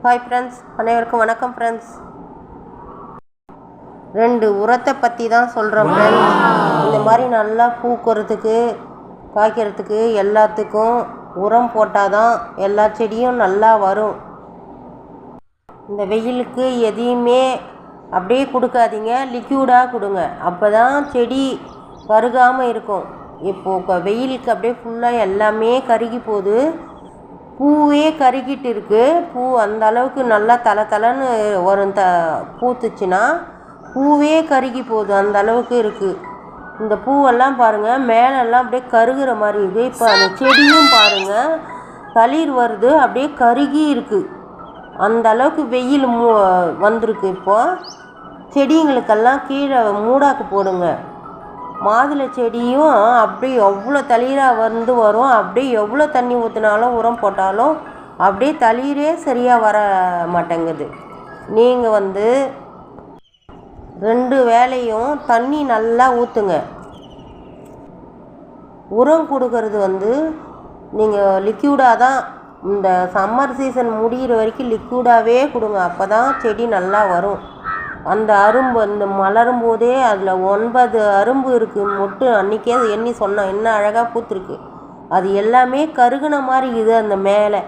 Hi friends, அனைவருக்கும் வணக்கம் friends. 2 உரத்தை பற்றி தான் சொல்கிறேன் ஃப்ரெண்ட்ஸ். இந்த மாதிரி நல்லா பூக்கிறதுக்கு காய்க்கிறதுக்கு எல்லாத்துக்கும் உரம் போட்டால் தான் எல்லா செடியும் நல்லா வரும். இந்த வெயிலுக்கு எதையுமே அப்படியே கொடுக்காதீங்க, லிக்யூடாக கொடுங்க. அப்போ தான் செடி கருகாமல் இருக்கும். இப்போது வெயிலுக்கு அப்படியே ஃபுல்லாக எல்லாமே கருகி போகுது. பூவே கருகிட்டு இருக்குது. பூ அந்த அளவுக்கு நல்லா தலை வரும். பூத்துச்சுன்னா பூவே கருகி போகுது, அந்த அளவுக்கு இருக்குது. இந்த பூவெல்லாம் பாருங்கள், மேலெல்லாம் அப்படியே கருகிற மாதிரி இருக்குது. இப்போ அந்த செடியும் பாருங்கள், தளிர் வருது, அப்படியே கருகி இருக்குது. அந்த அளவுக்கு வெயில் வந்திருக்கு. இப்போது செடிங்களுக்கெல்லாம் கீழே மூடாக்கு போடுங்க. மாதுளை செடியும் அப்படியே எவ்வளோ தளிராக வரும். அப்படியே எவ்வளோ தண்ணி ஊற்றினாலும் உரம் போட்டாலும் அப்படியே தளிரே சரியாக வர மாட்டேங்குது. நீங்கள் 2 வேளையும் தண்ணி நல்லா ஊற்றுங்க. உரம் கொடுக்கறது நீங்கள் லிக்யூடாக தான், இந்த சம்மர் சீசன் முடிகிற வரைக்கும் லிக்யூடாகவே கொடுங்க. அப்போ தான் செடி நல்லா வரும். அந்த அரும்பு அந்த மலரும் போதே அதில் 9 அரும்பு இருக்குது. மொட்டு அன்றைக்கே எண்ணி சொன்னோம், என்ன அழகாக பூத்துருக்கு. அது எல்லாமே கருகுன மாதிரி இருக்குது. அந்த மேலே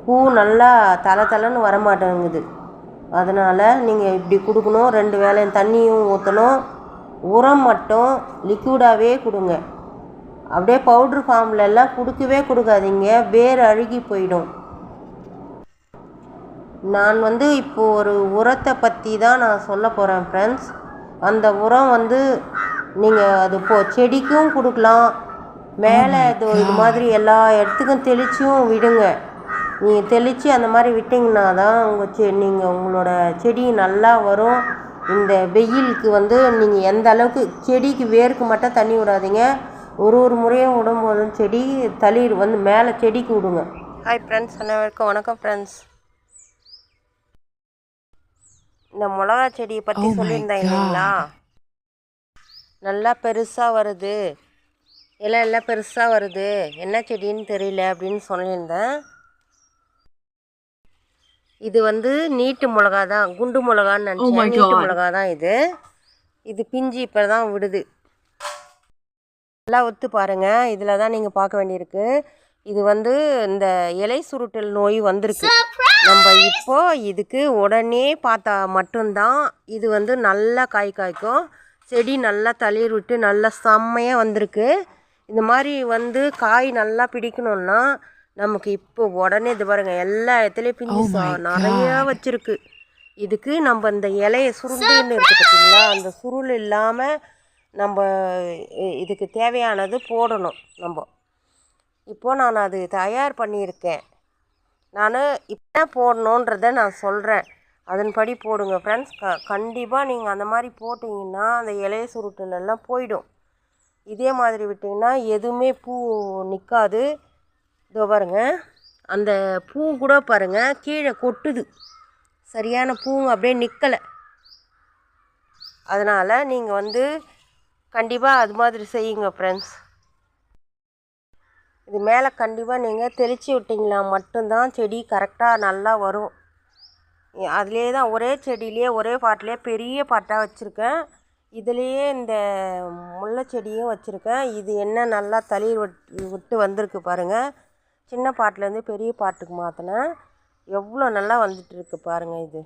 பூ நல்லா தலைன்னு வரமாட்டேங்குது. அதனால் நீங்கள் இப்படி கொடுக்கணும். 2 வேளையும் தண்ணியும் ஊற்றணும். உரம் மட்டும் லிக்யூடாகவே கொடுங்க. அப்படியே பவுட்ரு ஃபார்மில் எல்லாம் கொடுக்காதீங்க, வேர் அழுகி போயிடும். நான் இப்போது ஒரு உரத்தை பற்றி தான் நான் சொல்ல போகிறேன் ஃப்ரெண்ட்ஸ். அந்த உரம் நீங்கள் அது செடிக்கும் கொடுக்கலாம். மேலே இது மாதிரி எல்லா இடத்துக்கும் தெளிச்சும் விடுங்க. நீங்கள் தெளித்து அந்த மாதிரி விட்டிங்கன்னா தான் உங்களோட செடி நல்லா வரும். இந்த வெயிலுக்கு நீங்கள் எந்த அளவுக்கு செடிக்கு வேருக்கு மட்டும் தண்ணி விடாதீங்க. ஒரு முறையும் விடும்போதும் செடி தளிர் மேலே செடிக்கு விடுங்க. ஹாய் ஃப்ரெண்ட்ஸ், அனைவருக்கும் வணக்கம் ஃப்ரெண்ட்ஸ். இந்த மிளகா செடியை பற்றி சொல்லியிருந்தேன் இல்லைங்களா? நல்லா பெருசாக வருது, எல்லாம் பெருசாக வருது, என்ன செடின்னு தெரியல அப்படின்னு சொல்லியிருந்தேன். இது நீட்டு மிளகா தான், குண்டு மிளகான்னு நினச்சேன். நீட்டு மிளகா தான் இது பிஞ்சு இப்போ தான் விடுது. நல்லா ஒத்து பாருங்கள். இதில் தான் நீங்கள் பார்க்க வேண்டியிருக்கு. இது இந்த இலை சுருட்டல் நோய் வந்திருக்கு. நம்ம இப்போது இதுக்கு உடனே பார்த்தா மட்டும்தான் இது நல்லா காய்க்கும். செடி நல்லா தளிர் விட்டு நல்லா செம்மையாக வந்திருக்கு. இந்த மாதிரி காய் நல்லா பிடிக்கணுன்னா நமக்கு இப்போ உடனே இது பாருங்கள், எல்லா இடத்துலையும் பிஞ்சு நிறையா வச்சுருக்கு. இதுக்கு நம்ம இந்த இலையை சுருண்டுன்னு இருக்குது பார்த்தீங்களா, அந்த சுருள் இல்லாமல் நம்ம இதுக்கு தேவையானது போடணும். இப்போது நான் அது தயார் பண்ணியிருக்கேன். நான் இப்போ போடணுன்றதை நான் சொல்கிறேன், அதன்படி போடுங்க ஃப்ரெண்ட்ஸ். கண்டிப்பாக நீங்கள் அந்த மாதிரி போட்டிங்கன்னா அந்த இலைய சுருட்டலெல்லாம் போயிடும். இதே மாதிரி விட்டிங்கன்னா எதுவுமே பூ நிற்காது. இதோ பாருங்க, அந்த பூ கூட பாருங்கள் கீழே கொட்டுது. சரியான பூ அப்படியே நிற்கலை. அதனால் நீங்கள் கண்டிப்பாக அது மாதிரி செய்யுங்க ஃப்ரெண்ட்ஸ். இது மேலே கண்டிப்பாக நீங்கள் தெளித்து விட்டிங்களா மட்டும்தான் செடி கரெக்டாக நல்லா வரும். அதிலே தான் ஒரே செடியிலே ஒரே பாட்டிலே பெரிய பாட்டாக வச்சுருக்கேன். இதுலேயே இந்த முல்லை செடியும் வச்சுருக்கேன். இது என்ன நல்லா தளிர் விட்டு வந்திருக்கு பாருங்கள். சின்ன பாட்டிலேருந்து பெரிய பாட்டுக்கு மாற்றினேன். எவ்வளோ நல்லா வந்துட்டுருக்கு பாருங்கள். இது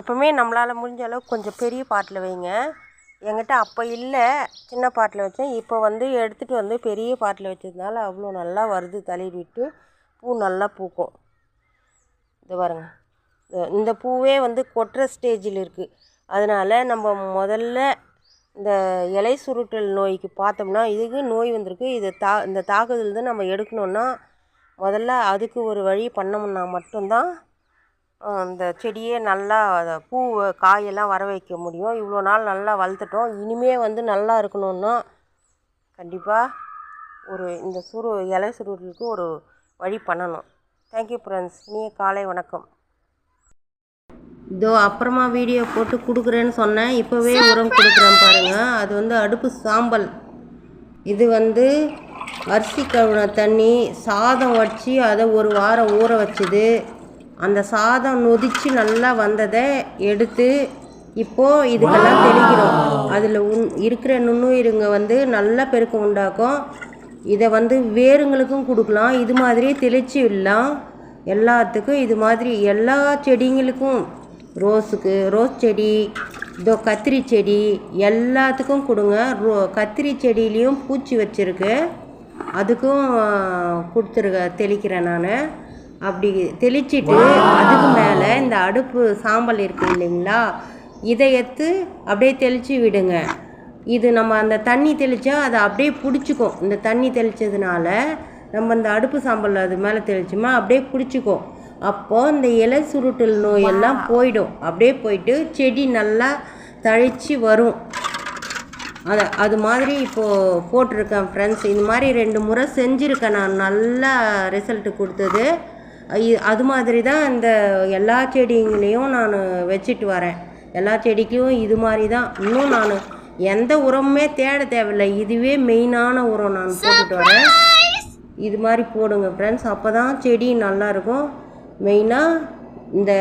எப்போவுமே நம்மளால் முடிஞ்ச அளவுக்கு கொஞ்சம் பெரிய பாட்டில் வைங்க. என்கிட்ட அப்போ இல்லை, சின்ன பாட்டில் வச்சேன். இப்போ எடுத்துகிட்டு பெரிய பாட்டில் வச்சதுனால அவ்வளோ நல்லா வருது. தளிர் விட்டு பூ நல்லா பூக்கும். இது பாருங்க, இந்த பூவே கொட்டுற ஸ்டேஜில் இருக்குது. அதனால் நம்ம முதல்ல இந்த இலை சுருட்டல் நோய்க்கு பார்த்தோம்னா இதுக்கு நோய் வந்திருக்கு. இந்த தாக்குதல் நம்ம எடுக்கணுன்னா முதல்ல அதுக்கு ஒரு வழி பண்ணோம்னா மட்டும்தான் அந்த செடியே நல்லா பூ காயெல்லாம் வர வைக்க முடியும். இவ்வளோ நாள் நல்லா வளர்த்துட்டோம். இனிமேல் நல்லா இருக்கணுன்னா கண்டிப்பாக இந்த இலை சுருட்டலுக்கு ஒரு வழி பண்ணணும். Thank you friends. இனிய காலை வணக்கம். இதோ அப்புறமா வீடியோ போட்டு கொடுக்குறேன்னு சொன்னேன். இப்போவே உரம் கொடுக்குறேன் பாருங்கள். அது அடுப்பு சாம்பல். இது அரிசி கழுவின தண்ணி சாதம் வச்சு அதை ஒரு வாரம் ஊற வச்சுது. அந்த சாதம் நொதிச்சு நல்லா வந்ததை எடுத்து இப்போது இதுக்கெல்லாம் தெளிக்கிறோம். அதில் இருக்கிற நுண்ணுயிரிங்க வந்து நல்லா பெருக்கம் உண்டாக்கும். இதை வந்து வேருங்களுக்கும் கொடுக்கலாம். இது மாதிரியே தெளித்து விடலாம் எல்லாத்துக்கும். இது மாதிரி எல்லா செடிங்களுக்கும், ரோஸ் செடி, இதோ கத்திரி செடி எல்லாத்துக்கும் கொடுங்க. கத்திரி செடியிலையும் பூச்சி வச்சுருக்கு, அதுக்கும் தெளிக்கிறேன் நான். அப்படி தெளிச்சிட்டு அதுக்கு மேலே இந்த அடுப்பு சாம்பல் இருக்குது இல்லைங்களா, இதை எடுத்து அப்படியே தெளித்து விடுங்க. இது நம்ம அந்த தண்ணி தெளித்தா அதை அப்படியே பிடிச்சிக்கும். இந்த தண்ணி தெளித்ததுனால நம்ம இந்த அடுப்பு சாம்பல் அது மேலே தெளிச்சோமா அப்படியே பிடிச்சிக்கும். அப்போது இந்த இலை சுருட்டல் நோயெல்லாம் போயிடும். அப்படியே போயிட்டு செடி நல்லா தழைச்சி வரும். அது மாதிரி இப்போது போட்டிருக்கேன் ஃப்ரெண்ட்ஸ். இது மாதிரி 2 முறை செஞ்சுருக்கேன் நான். நல்லா ரிசல்ட்டு கொடுத்தது. அது மாதிரி தான் இந்த எல்லா செடிங்களையும் நான் வச்சுட்டு வரேன். எல்லா செடிக்கும் இது மாதிரி தான். இன்னும் நான் எந்த உரமுமே தேட தேவையில்லை. இதுவே மெயினான உரம் நான் போட்டுட்டு வரேன். இது மாதிரி போடுங்க ஃப்ரெண்ட்ஸ், அப்போ தான் செடி நல்லாயிருக்கும். மெயினாக இந்த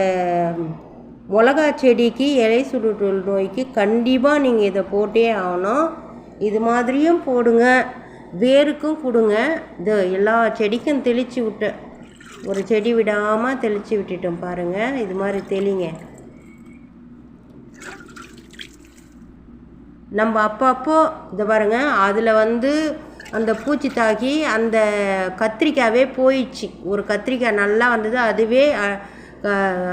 மிளகா செடிக்கு, இலை சுருட்டல் நோய்க்கு கண்டிப்பாக நீங்கள் இதை போட்டே ஆகணும். இது மாதிரியும் போடுங்க, வேருக்கும் கொடுங்க. இது எல்லா செடிக்கும் தெளித்து விட்டேன். ஒரு செடி விடாமல் தெளித்து விட்டுட்டோம் பாருங்கள். இது மாதிரி தெளிங்க. நம்ம அப்பப்போ இதை பாருங்கள், அதில் வந்து அந்த பூச்சி தாக்கி அந்த கத்திரிக்காவே போயிடுச்சு. ஒரு கத்திரிக்காய் நல்லா வந்தது, அதுவே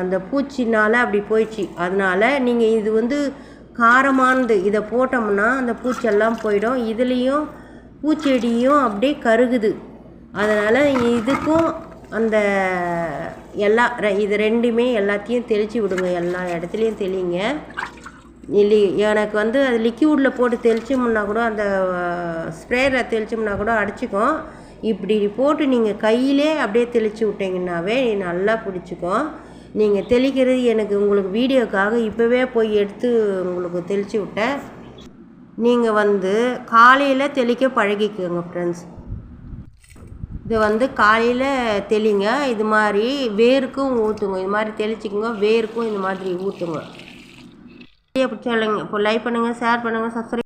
அந்த பூச்சினால் அப்படி போயிடுச்சு. அதனால் நீங்கள் இது வந்து காரமானது, இதை போட்டோம்னா அந்த பூச்செல்லாம் போயிடும். இதுலேயும் பூச்செடியும் அப்படியே கருகுது. அதனால் இதுக்கும் அந்த இது ரெண்டுமே எல்லாத்தையும் தெளித்து விடுங்க. எல்லா இடத்துலையும் தெளிங்க. எனக்கு வந்து அது லிக்யூடில் போட்டு தெளிச்சோம்னா கூட, அந்த ஸ்ப்ரேயில் தெளிச்சோம்னா கூட அடிச்சிக்கும். இப்படி போட்டு நீங்கள் கையிலே அப்படியே தெளித்து விட்டிங்கன்னாவே நல்லா பிடிச்சிக்கும். நீங்கள் தெளிக்கிறது எனக்கு உங்களுக்கு வீடியோக்காக இப்போவே போய் எடுத்து உங்களுக்கு தெளித்து விட்டேன். நீங்கள் வந்து காலையில் தெளிக்க பழகிக்கோங்க ஃப்ரெண்ட்ஸ். இது வந்து காலையில் தெளிங்க. இது மாதிரி வேருக்கும் ஊற்றுங்க. இது மாதிரி தெளிச்சிக்கோங்க, வேருக்கும் இந்த மாதிரி ஊற்றுங்க. பிடிச்சா இல்லைங்க. இப்போ லைக் பண்ணுங்கள், ஷேர் பண்ணுங்கள், சப்ஸ்கிரைப்